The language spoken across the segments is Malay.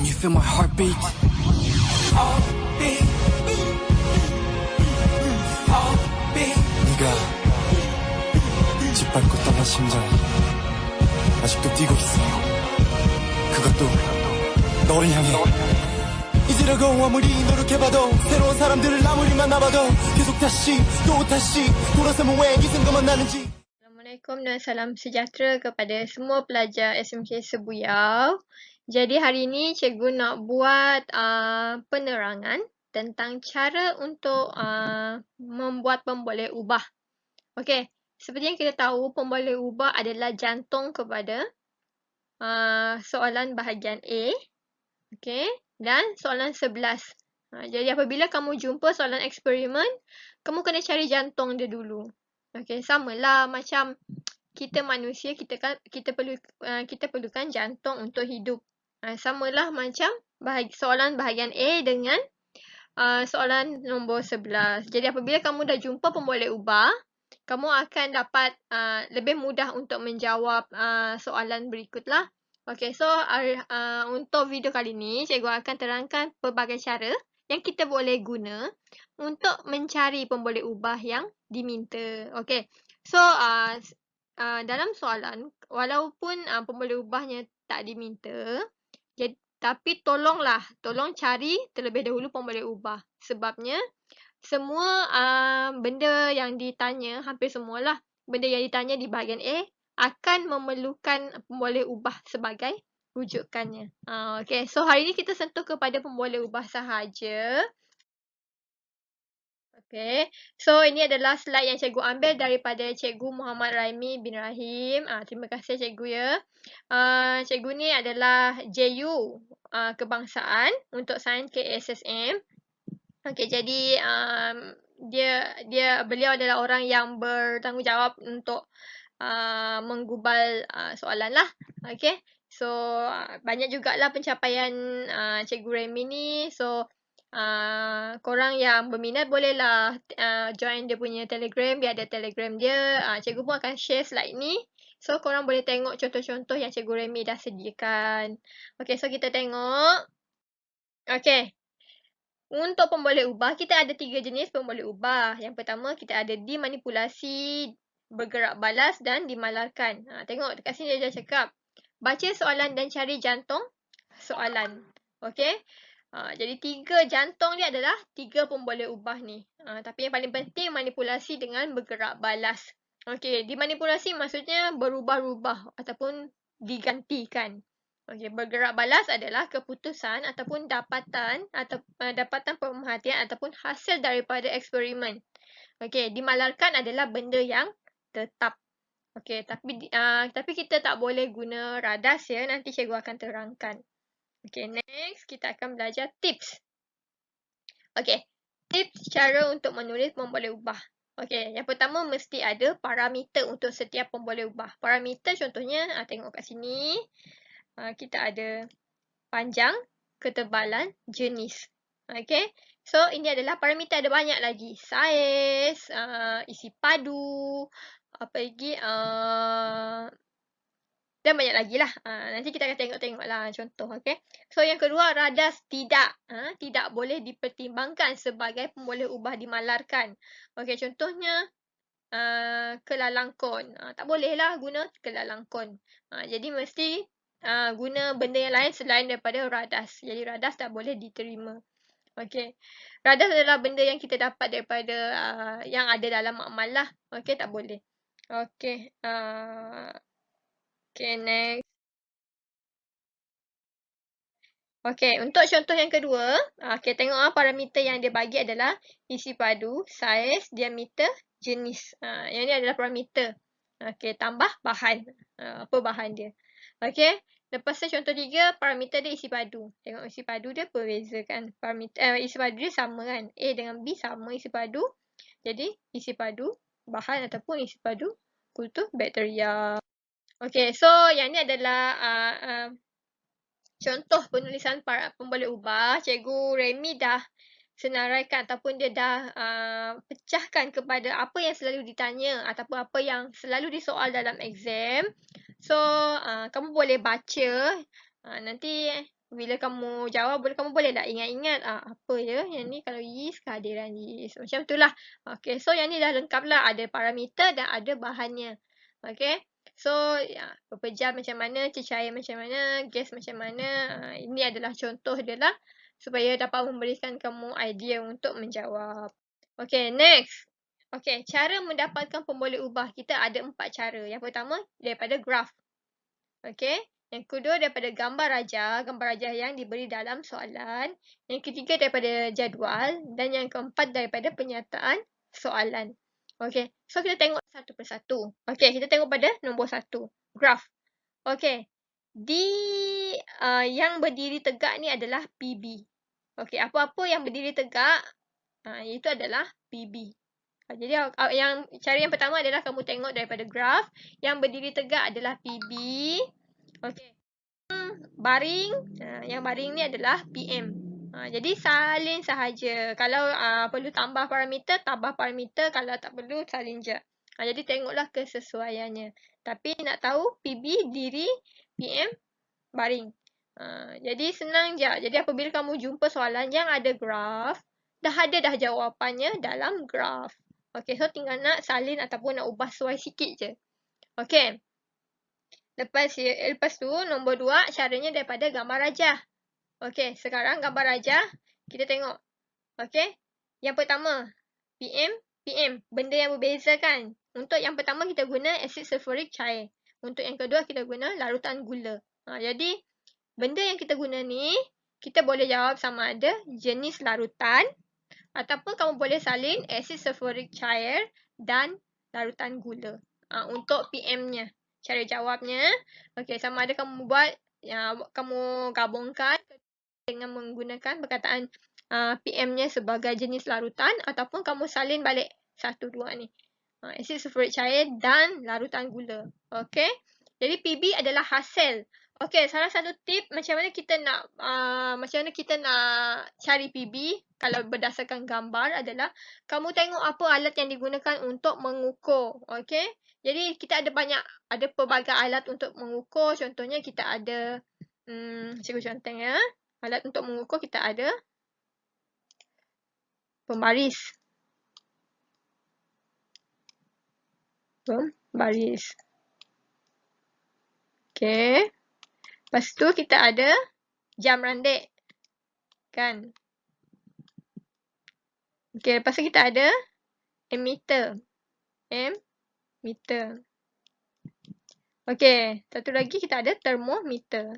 Can you feel my heartbeat? Heartbeat. Heartbeat. 네가 짓밟고 떠난 심장이 아직도 뛰고 있어. 그것도 너를 향해. 잊으려고 아무리 노력해봐도 새로운 사람들을 아무리 만나봐도 계속 다시 또 다시 돌아서면 왜 이 생각만 나는지. Assalamualaikum dan salam sejahtera kepada semua pelajar SMK Sebuyau. Jadi hari ini cikgu nak buat penerangan tentang cara untuk membuat pemboleh ubah. Okey, seperti yang kita tahu, pemboleh ubah adalah jantung kepada soalan bahagian A. Okey, dan soalan 11. Jadi apabila kamu jumpa soalan eksperimen, kamu kena cari jantung dia dulu. Okey, samalah macam kita manusia, kita perlukan jantung untuk hidup. Samalah macam soalan bahagian A dengan soalan nombor 11. Jadi apabila kamu dah jumpa pemboleh ubah, kamu akan dapat lebih mudah untuk menjawab soalan berikutlah. Okey, so untuk video kali ini, cikgu akan terangkan pelbagai cara yang kita boleh guna untuk mencari pemboleh ubah yang diminta. Okey, so dalam soalan, walaupun pemboleh ubahnya tak diminta, tapi tolong cari terlebih dahulu pemboleh ubah. Sebabnya semua benda yang ditanya, hampir semualah benda yang ditanya di bahagian A akan memerlukan pemboleh ubah sebagai rujukannya. Okey, so hari ini kita sentuh kepada pemboleh ubah sahaja. Okey, so ini adalah slide yang cikgu ambil daripada Cikgu Muhammad Raimi bin Rahim. Terima kasih cikgu ya. Cikgu ni adalah JU Kebangsaan untuk sains KSSM. Okey, jadi beliau adalah orang yang bertanggungjawab untuk menggubal soalan lah. Okey, so banyak jugalah pencapaian Cikgu Raimi ni. So korang yang berminat bolehlah join dia punya Telegram. Dia ada Telegram dia. Cikgu pun akan share slide ni. So korang boleh tengok contoh-contoh yang Cikgu Raimi dah sediakan. Okey, so kita tengok. Okey, untuk pemboleh ubah, kita ada 3 jenis pemboleh ubah. Yang pertama, kita ada dimanipulasi, bergerak balas dan dimalarkan. Tengok dekat sini dia dah cakap. Baca soalan dan cari jantung soalan. Okey. Jadi 3 jantung ni adalah 3 pemboleh ubah ni. Tapi yang paling penting manipulasi dengan bergerak balas. Okey, dimanipulasi maksudnya berubah-ubah ataupun digantikan. Okey, bergerak balas adalah keputusan ataupun dapatan pemerhatian ataupun hasil daripada eksperimen. Okey, dimalarkan adalah benda yang tetap. Okey, tapi kita tak boleh guna radas ya. Nanti cikgu akan terangkan. Okey, next kita akan belajar tips. Okey, tips cara untuk menulis pemboleh ubah. Okey, yang pertama mesti ada parameter untuk setiap pemboleh ubah. Parameter contohnya, tengok kat sini. Kita ada panjang, ketebalan, jenis. Okey, so ini adalah parameter, ada banyak lagi. Saiz, isi padu, apa lagi, dan banyak lagi lah. Nanti kita akan tengok-tengok lah contoh. Okay. So yang kedua, radas tidak. Tidak boleh dipertimbangkan sebagai pemboleh ubah dimalarkan. Okay, contohnya kelalangkon. Tak boleh lah guna kelalangkon. Jadi mesti guna benda yang lain selain daripada radas. Jadi radas tak boleh diterima. Okay. Radas adalah benda yang kita dapat daripada yang ada dalam makmal lah. Okay, tak boleh. Okay. Okay, next. Okay, untuk contoh yang kedua, okay, tengok parameter yang dia bagi adalah isi padu, saiz, diameter, jenis. Yang ni adalah parameter. Okay, tambah bahan. Apa bahan dia. Okay, lepas tu contoh 3, parameter dia isi padu. Tengok isi padu dia berbeza kan. Parameter, isi padu dia sama kan. A dengan B sama isi padu. Jadi, isi padu, bahan ataupun isi padu, kultur bakteria. Okay, so yang ni adalah contoh penulisan pemboleh ubah. Cikgu Raimi dah senaraikan ataupun dia dah pecahkan kepada apa yang selalu ditanya ataupun apa yang selalu disoal dalam exam. So, kamu boleh baca Nanti bila kamu jawab, kamu boleh tak ingat-ingat apa je yang ni kalau yeast, kehadiran yeast. Macam tu lah. Okay, so yang ni dah lengkap lah. Ada parameter dan ada bahannya. Okay, so berpejam macam mana, cecair macam mana, gas macam mana. Ini adalah contoh dia lah supaya dapat memberikan kamu idea untuk menjawab. Okay, next. Okay, cara mendapatkan pemboleh ubah. Kita ada 4 cara. Yang pertama daripada graf. Okay. Yang kedua daripada gambar rajah yang diberi dalam soalan. Yang ketiga daripada jadual. Dan yang keempat daripada penyataan soalan. Okay, so kita tengok satu persatu. Okay, kita tengok pada nombor 1. Graf. Okay, yang berdiri tegak ni adalah PB. Okay, apa-apa yang berdiri tegak, itu adalah PB. Jadi cara yang pertama adalah kamu tengok daripada graf. Yang berdiri tegak adalah PB. Okey. Baring, yang baring ni adalah PM. Jadi salin sahaja. Kalau perlu tambah parameter, tambah parameter. Kalau tak perlu, salin je. Jadi tengoklah kesesuaiannya. Tapi nak tahu PB diri, PM baring. Jadi senang je. Jadi apabila kamu jumpa soalan yang ada graf, dah ada jawapannya dalam graf. Okey, so tinggal nak salin ataupun nak ubah sesuai sikit je. Okey. Lepas tu nombor 2 caranya daripada gambar rajah. Okey, sekarang gambar rajah kita tengok. Okey. Yang pertama PM, benda yang berbeza kan. Untuk yang pertama kita guna asid sulfurik cair. Untuk yang kedua kita guna larutan gula. Jadi benda yang kita guna ni kita boleh jawab sama ada jenis larutan ataupun kamu boleh salin asid sulfurik cair dan larutan gula. Untuk PM-nya. Cara jawabnya, okey, sama ada kamu buat, kamu gabungkan dengan menggunakan perkataan PM-nya sebagai jenis larutan ataupun kamu salin balik 1, 2 ni. Asid sulfurik cair dan larutan gula. Okey. Jadi PB adalah hasil. Okey, salah satu tip macam mana kita nak cari PB kalau berdasarkan gambar adalah kamu tengok apa alat yang digunakan untuk mengukur. Okey. Jadi kita ada pelbagai alat untuk mengukur. Contohnya kita ada cikgu contohnya, alat untuk mengukur kita ada pembaris. Okey. Lepas tu kita ada jam randik. Kan? Okey, lepas tu kita ada ammeter. Meter. Okey, satu lagi kita ada termometer.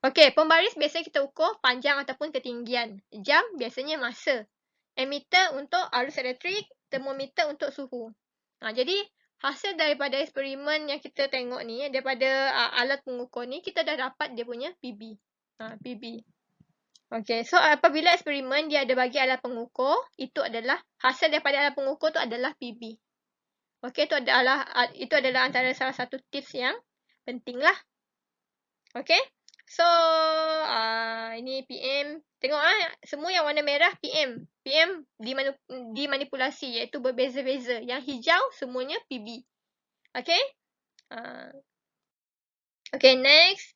Okey, pembaris biasa kita ukur panjang ataupun ketinggian. Jam biasanya masa. Ammeter untuk arus elektrik, termometer untuk suhu. Jadi hasil daripada eksperimen yang kita tengok ni, daripada alat pengukur ni, kita dah dapat dia punya PB. PB. Okey, so apabila eksperimen dia ada bagi alat pengukur, itu adalah hasil daripada alat pengukur tu adalah PB. Okey, itu adalah antara salah satu tips yang penting lah. Okey. So, ini PM. Tengok semua yang warna merah PM. PM dimanipulasi iaitu berbeza-beza. Yang hijau semuanya PB. Okey. Okey, next.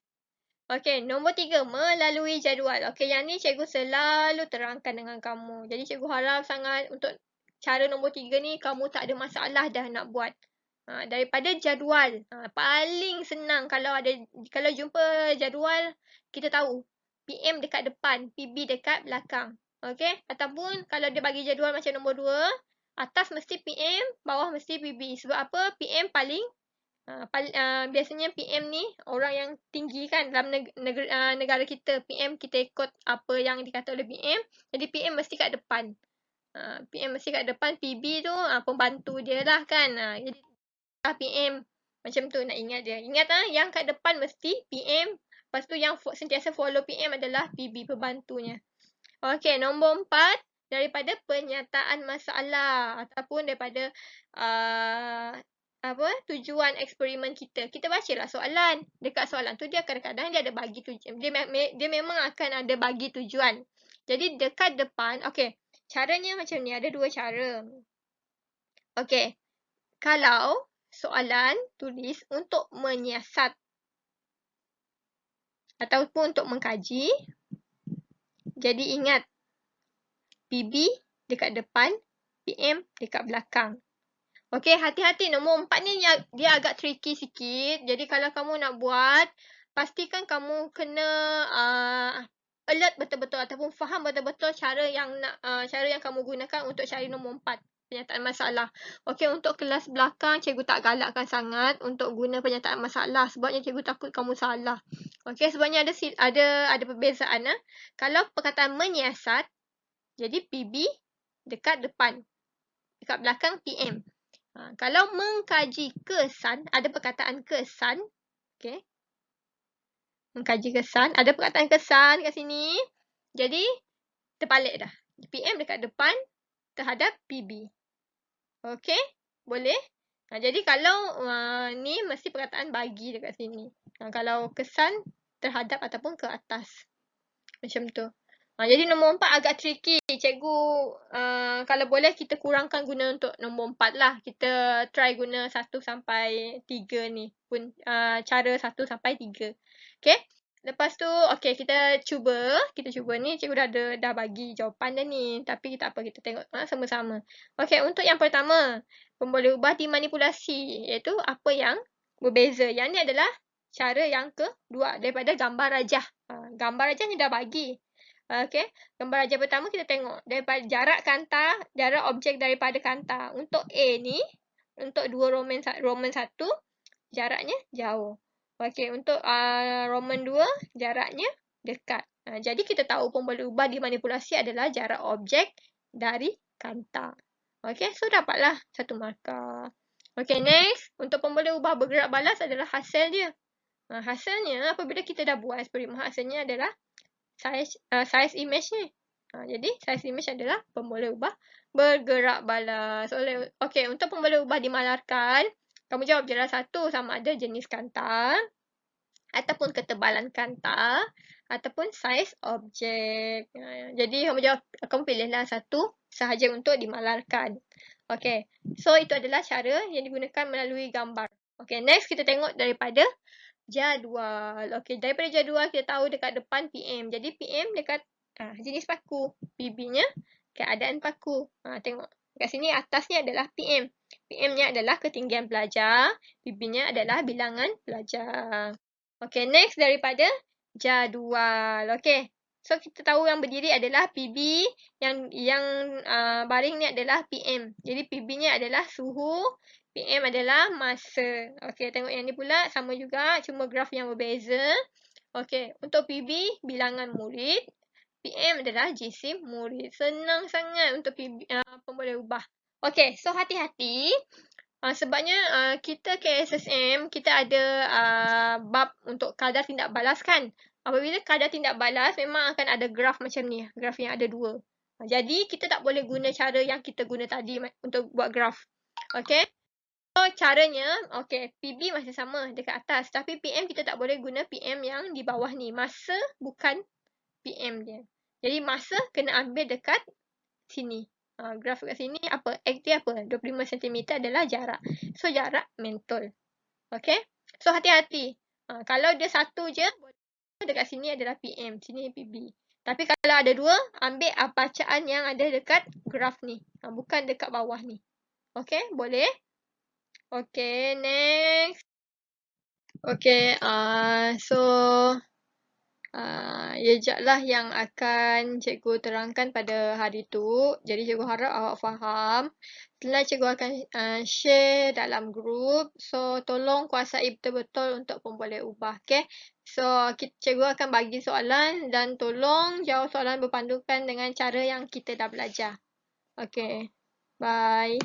Okey, nombor 3, melalui jadual. Okey, yang ni cikgu selalu terangkan dengan kamu. Jadi cikgu harap sangat untuk cara nombor 3 ni kamu tak ada masalah dah nak buat. Daripada jadual. Paling senang kalau jumpa jadual, kita tahu PM dekat depan, PB dekat belakang. Okey? Ataupun kalau dia bagi jadual macam nombor 2, atas mesti PM, bawah mesti PB. Sebab apa? PM paling biasanya PM ni orang yang tinggi kan dalam negara kita. PM kita ikut apa yang dikata oleh PM. Jadi PM mesti kat depan. PM mesti kat depan. PB tu pembantu dia lah kan. Jadi PM macam tu nak ingat dia. Ingat yang kat depan mesti PM. Lepas tu yang sentiasa follow PM adalah PB, pembantunya. Okey, nombor 4 daripada penyataan masalah ataupun daripada tujuan eksperimen kita. Kita bacalah soalan. Dekat soalan tu dia kadang-kadang dia ada bagi tujuan. Dia memang akan ada bagi tujuan. Jadi dekat depan, okey. Caranya macam ni, ada 2 cara. Okey. Kalau soalan tulis untuk menyiasat. ataupun untuk mengkaji. Jadi ingat, PB dekat depan, PM dekat belakang. Okey, hati-hati nombor 4 ni dia agak tricky sikit. Jadi kalau kamu nak buat, pastikan kamu kena alert betul-betul ataupun faham betul-betul cara yang kamu gunakan untuk cari nombor 4, penyataan masalah. Okey, untuk kelas belakang cikgu tak galakkan sangat untuk guna penyataan masalah sebabnya cikgu takut kamu salah. Okey, sebabnya ada perbezaan. Kalau perkataan menyiasat, jadi PB dekat depan, dekat belakang PM. Kalau mengkaji kesan, ada perkataan kesan. Okay. Mengkaji kesan, ada perkataan kesan kat sini. Jadi, terbalik dah. PM dekat depan terhadap PB. Okay, boleh? Jadi, kalau ni mesti perkataan bagi dekat sini. Kalau kesan terhadap ataupun ke atas. Macam tu. Jadi nombor 4 agak tricky. Cikgu kalau boleh kita kurangkan guna untuk nombor 4 lah. Kita try guna 1 sampai 3 ni pun cara 1 sampai 3. Okay. Lepas tu kita cuba ni cikgu dah bagi jawapan dah ni. Tapi tak apa, kita tengok sama-sama. Okay, untuk yang pertama, pemboleh ubah dimanipulasi, iaitu apa yang berbeza. Yang ni adalah cara yang kedua daripada gambar rajah. Gambar rajah ni dah bagi. Okey, gambar rajah pertama kita tengok daripada jarak kanta, jarak objek daripada kanta. Untuk A ni, untuk 2 Roman 1, jaraknya jauh. Okey, untuk Roman 2, jaraknya dekat. Jadi kita tahu pemboleh ubah dimanipulasi adalah jarak objek dari kanta. Okey, so dapatlah 1 markah. Okey, next. Untuk pemboleh ubah bergerak balas adalah hasil dia. Hasilnya apabila kita dah buat eksperimen, hasilnya adalah size image ni. Jadi size image adalah pemboleh ubah bergerak balas. Okey, untuk pemboleh ubah dimalarkan, kamu jawab jelas 1 sama ada jenis kanta ataupun ketebalan kanta ataupun saiz objek. Jadi kamu pilihlah 1 sahaja untuk dimalarkan. Okey, so itu adalah cara yang digunakan melalui gambar. Okey, next kita tengok daripada jadual. Okey, daripada jadual kita tahu dekat depan PM. Jadi PM dekat jenis paku. PB-nya keadaan paku. Tengok. Dekat sini atasnya adalah PM. PM-nya adalah ketinggian pelajar. PB-nya adalah bilangan pelajar. Okey, next daripada jadual. Okey. So kita tahu yang berdiri adalah PB, yang baring ni adalah PM. Jadi PB-nya adalah suhu, PM adalah masa. Okey, tengok yang ni pula sama juga, cuma graf yang berbeza. Okey, untuk PB bilangan murid, PM adalah jisim murid. Senang sangat untuk PB, pemboleh ubah. Okey, so hati-hati. Sebabnya kita KSSM, kita ada bab untuk kadar tindak balas kan. Apabila kadar tindak balas, memang akan ada graf macam ni. Graf yang ada 2. Jadi, kita tak boleh guna cara yang kita guna tadi untuk buat graf. Okey. So, caranya, PB masih sama dekat atas. Tapi PM kita tak boleh guna PM yang di bawah ni. Masa bukan PM dia. Jadi, masa kena ambil dekat sini. Graf kat sini apa? X dia apa? 25 cm adalah jarak. So, jarak mentol. Okay? So, hati-hati. Kalau dia 1 je, dekat sini adalah PM. Sini PB. Tapi kalau ada 2, ambil bacaan yang ada dekat graf ni. Bukan dekat bawah ni. Okay? Boleh? Okay, next. Okay, so jejak yang akan cikgu terangkan pada hari tu. Jadi cikgu harap awak faham. Setelah cikgu akan share dalam grup. So tolong kuasai betul-betul untuk pemboleh ubah. Okay. So cikgu akan bagi soalan dan tolong jawab soalan berpandukan dengan cara yang kita dah belajar. Okay. Bye.